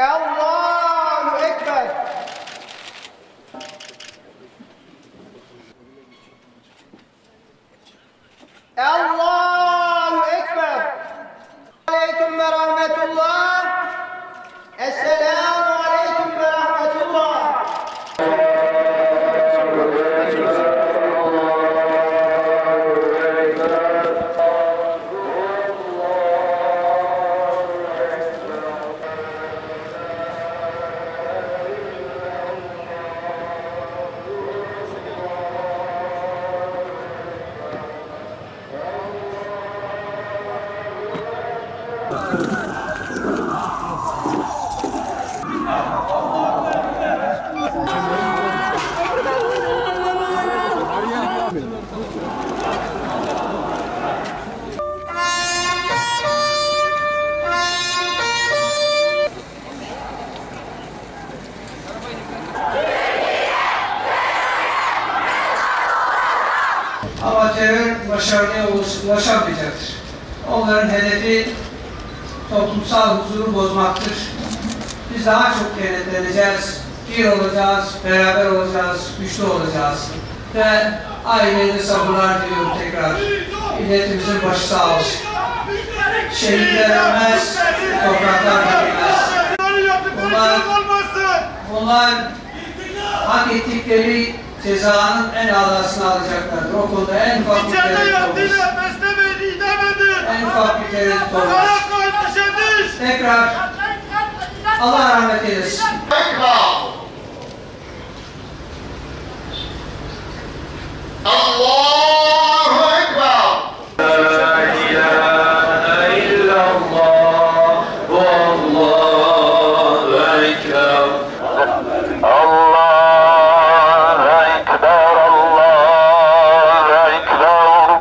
Allahu Ekber. Allahu Ekber. Aleyküm ve rahmetullah. Esselamu aleyküm ve rahmetullah. Ama terör başarıya ulaşamayacaktır. Onların hedefi toplumsal huzuru bozmaktır. Biz daha çok kenetleneceğiz, bir olacağız, beraber olacağız, güçlü olacağız. Ve aileye sabırlar diliyorum tekrar. Milletimizin başı sağ olsun. Şehitler ölmez, topraklar dökülmez. Bunlar hak ettikleri cezanın en ağlasını alacaklardır. O konuda en ufak bir tereddüt olmaz. En ufak bir tereddüt olmaz. Tekrar Allah rahmet eylesin. Allahu Ekber. La ilahe illallah. Allahu Ekber. Allahu Ekber. Allahu Ekber.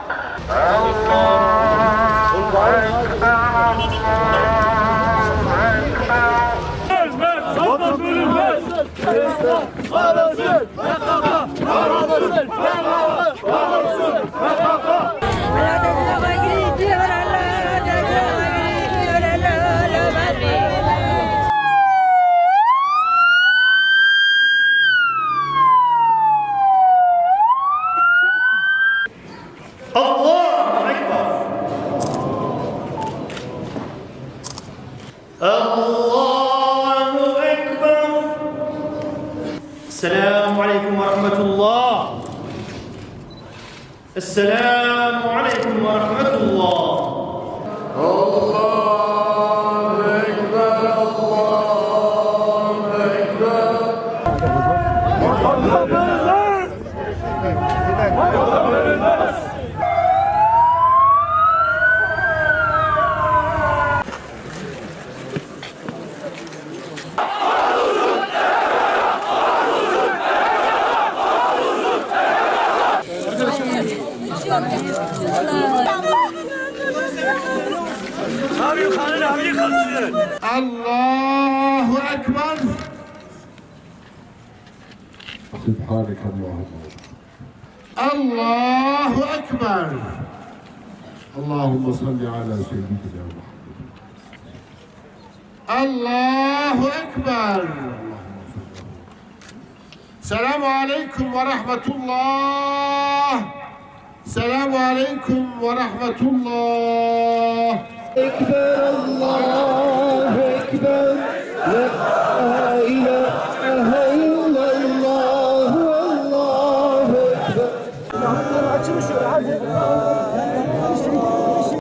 Allahu Ekber. Allahu Ekber. Esselamu Aleyküm ve Rahmetullah. Esselamu Aleyküm ve Rahmetullah. Allahu Ekber. Allahu Ekber. Allahu Ekber. Subhaneke Allahümme. Allahu Ekber. Allahümme salli ala seyyidina Muhammed. Allahu Ekber. Selamu aleyküm ve rahmetullah. Selamu aleyküm ve rahmetullah. Ekber, Allahu Ekber. La ilahe illallah. Allahu Ekber. Açın şöyle hadi.